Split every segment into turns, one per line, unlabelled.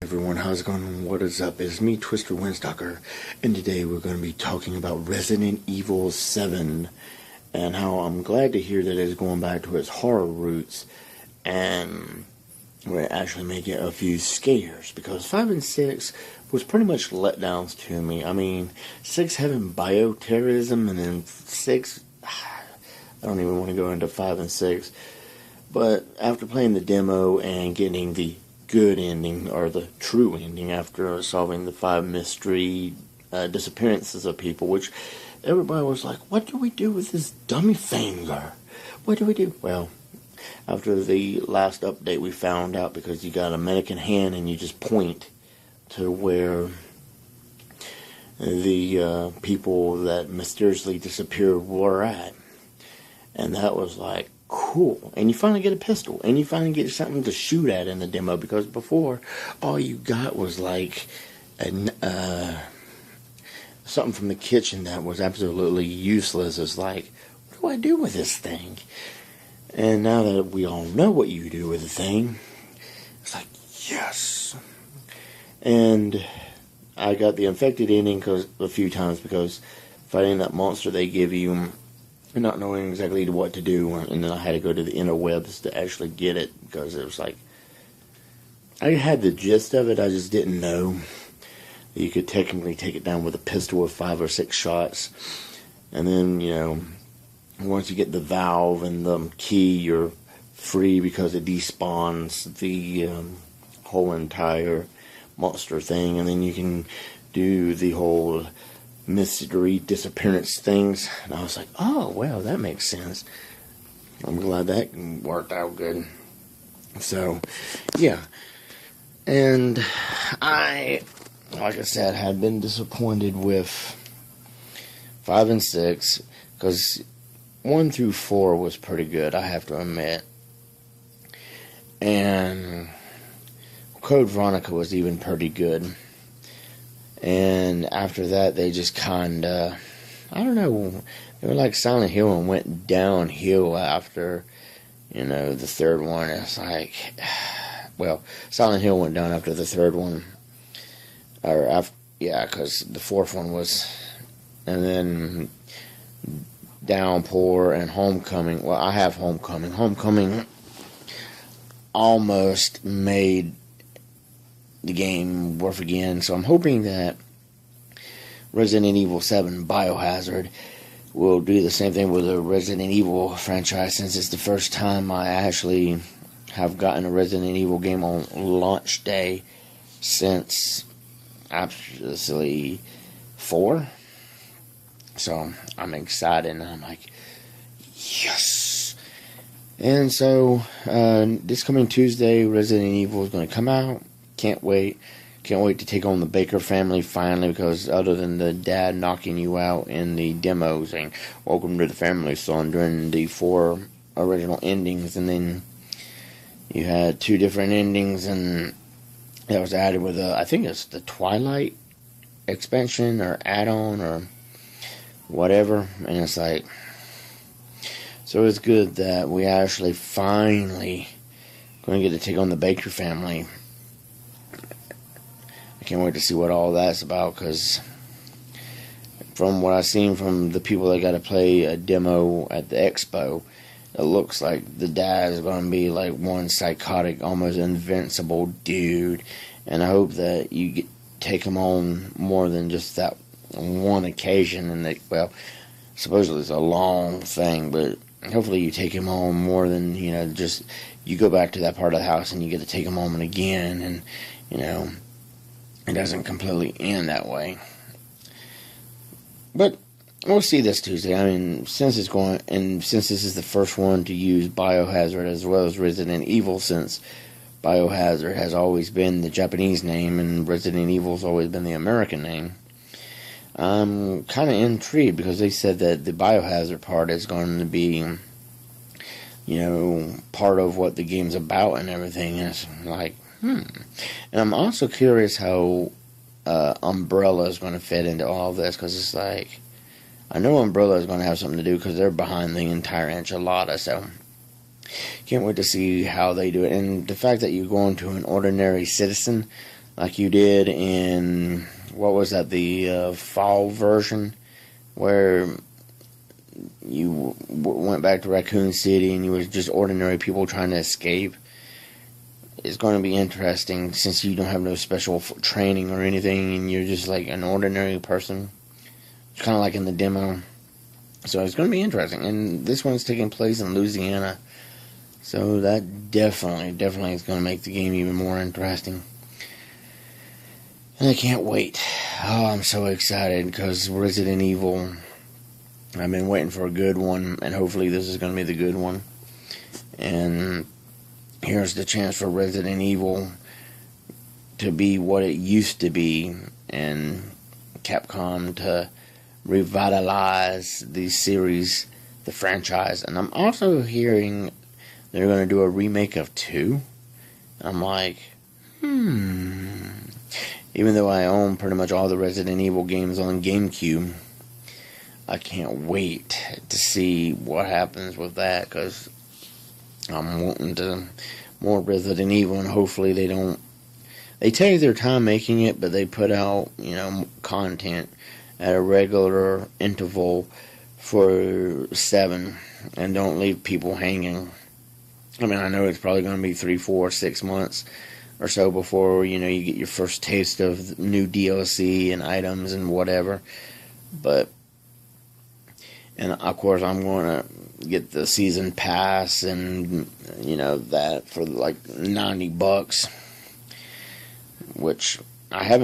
Everyone, how's it going? What is up? It's me, Twister Windstalker, and today we're going to be talking about Resident Evil 7 and how I'm glad to hear that it's going back to its horror roots and we're actually making a few scares, because 5 and 6 was pretty much letdowns to me. I mean, 6 having bioterrorism, and then 6, I don't even want to go into 5 and 6, but after playing the demo and getting the good ending, or the true ending, after solving the 5 mystery disappearances of people, which everybody was like, what do we do with this dummy finger? What do we do? Well, after the last update we found out, because you got a mannequin hand and you just point to where the people that mysteriously disappeared were at, and that was like, cool. And you finally get a pistol, and you finally get something to shoot at in the demo, because before all you got was like something from the kitchen that was absolutely useless. It's like, what do I do with this thing? And now that we all know what you do with the thing, it's like, yes. And I got the infected ending a few times, because fighting that monster they give you and not knowing exactly what to do, and then I had to go to the interwebs to actually get it, because it was like, I had the gist of it, I just didn't know that you could technically take it down with a pistol with 5 or 6 shots. And then, you know, once you get the valve and the key, you're free, because it despawns the whole entire monster thing, and then you can do the whole mystery disappearance things. And I was like, oh, well, that makes sense. I'm glad that worked out good. So, yeah. And I, like I said, had been disappointed with 5 and 6, because 1 through 4 was pretty good, I have to admit. And Code Veronica was even pretty good. And after that, they just kinda, I don't know, they were like Silent Hill and went downhill after, you know, the third one. It's like, well, Silent Hill went down after the third one. Or after, yeah, because the fourth one was, and then Downpour and Homecoming. Well, I have Homecoming. Homecoming almost made the game worth again, so I'm hoping that Resident Evil 7 BioHazard will do the same thing with the Resident Evil franchise, since it's the first time I actually have gotten a Resident Evil game on launch day since absolutely 4. So I'm excited, and I'm like, yes. And so this coming Tuesday, Resident Evil is going to come out. Can't wait. Can't wait to take on the Baker family finally, because other than the dad knocking you out in the demo saying, welcome to the family, son, during the 4 original endings, and then you had 2 different endings, and that was added with I think it's the Twilight expansion or add-on or whatever, and it's like, so it's good that we actually finally going to get to take on the Baker family. I can't wait to see what all that's about, because from what I've seen from the people that got to play a demo at the expo, it looks like the dad is going to be like one psychotic, almost invincible dude, and I hope that you take him on more than just that one occasion, and that, well, supposedly it's a long thing, but hopefully you take him on more than, you know, just you go back to that part of the house and you get to take him home again, and, you know, it doesn't completely end that way. But we'll see this Tuesday. I mean, since it's going, and since this is the first one to use BioHazard as well as Resident Evil, since BioHazard has always been the Japanese name and Resident Evil's always been the American name, I'm kind of intrigued, because they said that the BioHazard part is going to be, you know, part of what the game's about and everything. And it's like, And I'm also curious how Umbrella is going to fit into all this, because it's like, I know Umbrella is going to have something to do, because they're behind the entire enchilada, so can't wait to see how they do it. And the fact that you're going to an ordinary citizen, like you did in, what was that, the fall version, where you went back to Raccoon City and you were just ordinary people trying to escape. It's going to be interesting since you don't have no special training or anything and you're just like an ordinary person. It's kind of like in the demo. So it's going to be interesting. And this one's taking place in Louisiana. So that definitely is going to make the game even more interesting. And I can't wait. Oh, I'm so excited because Resident Evil, I've been waiting for a good one, and hopefully this is going to be the good one. And here's the chance for Resident Evil to be what it used to be, and Capcom to revitalize the series, the franchise. And I'm also hearing they're going to do a remake of 2. I'm like, Even though I own pretty much all the Resident Evil games on GameCube, I can't wait to see what happens with that, because I'm wanting to more Resident Evil, and hopefully they take their time making it, but they put out, content at a regular interval for 7, and don't leave people hanging. I mean, I know it's probably going to be 3, 4, 6 months or so before, you get your first taste of new DLC and items and whatever. But, and of course I'm going to get the season pass and, that for like $90, which I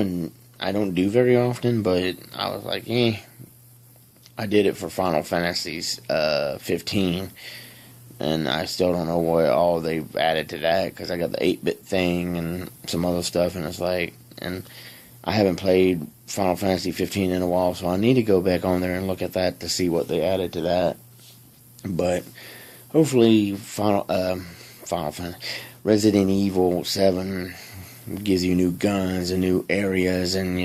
don't do very often, but I was like, I did it for Final Fantasy 15. And I still don't know what all they've added to that, because I got the 8-bit thing and some other stuff, and it's like, and I haven't played Final Fantasy 15 in a while, so I need to go back on there and look at that to see what they added to that. But hopefully Resident Evil 7 gives you new guns and new areas, and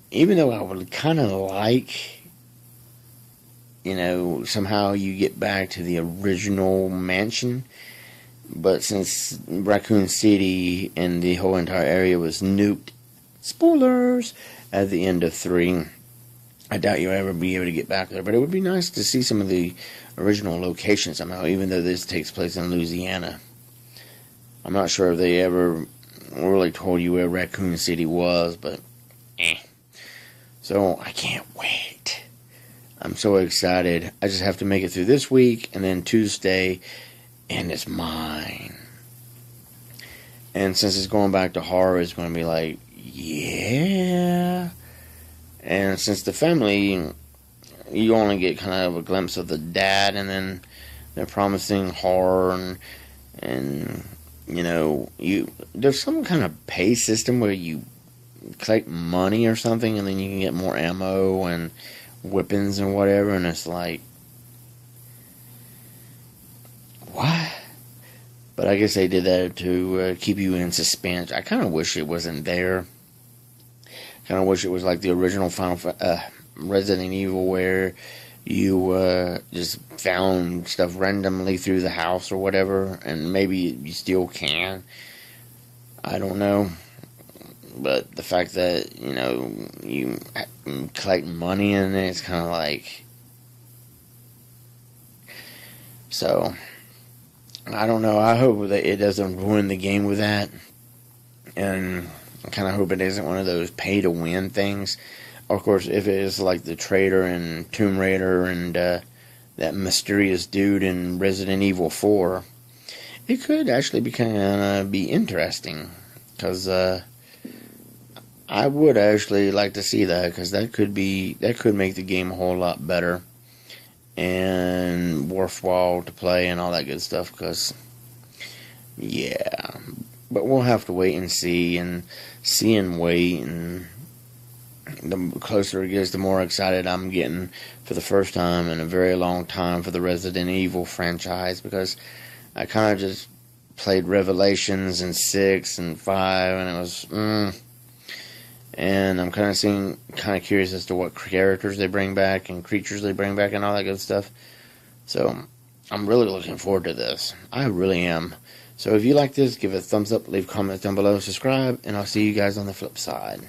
even though I would kind of like, somehow you get back to the original mansion. But since Raccoon City and the whole entire area was nuked, spoilers, at the end of 3, I doubt you'll ever be able to get back there. But it would be nice to see some of the original locations somehow, even though this takes place in Louisiana. I'm not sure if they ever really told you where Raccoon City was, but So I can't wait. I'm so excited. I just have to make it through this week, and then Tuesday, and it's mine. And since it's going back to horror, it's going to be like, yeah. And since the family, you only get kind of a glimpse of the dad, and then they're promising horror, and there's some kind of pay system where you collect money or something, and then you can get more ammo and weapons and whatever, and it's like, what? But I guess they did that to keep you in suspense. I kind of wish it wasn't there. Kind of wish it was like the original Resident Evil, where you just found stuff randomly through the house or whatever, and maybe you still can. I don't know. But the fact that, you collect money in it, it's kind of like... So, I don't know. I hope that it doesn't ruin the game with that. And I kind of hope it isn't one of those pay-to-win things. Of course, if it is like the trader in Tomb Raider and that mysterious dude in Resident Evil 4, it could actually be interesting. Because... I would actually like to see that, because that could make the game a whole lot better and worthwhile to play and all that good stuff. Because, yeah, but we'll have to wait and see and wait, and the closer it gets, the more excited I'm getting for the first time in a very long time for the Resident Evil franchise, because I kind of just played Revelations and 6 and 5, and it was and I'm kind of curious as to what characters they bring back and creatures they bring back and all that good stuff. So I'm really looking forward to this. I really am. So if you like this, give it a thumbs up, leave comments down below, subscribe, and I'll see you guys on the flip side.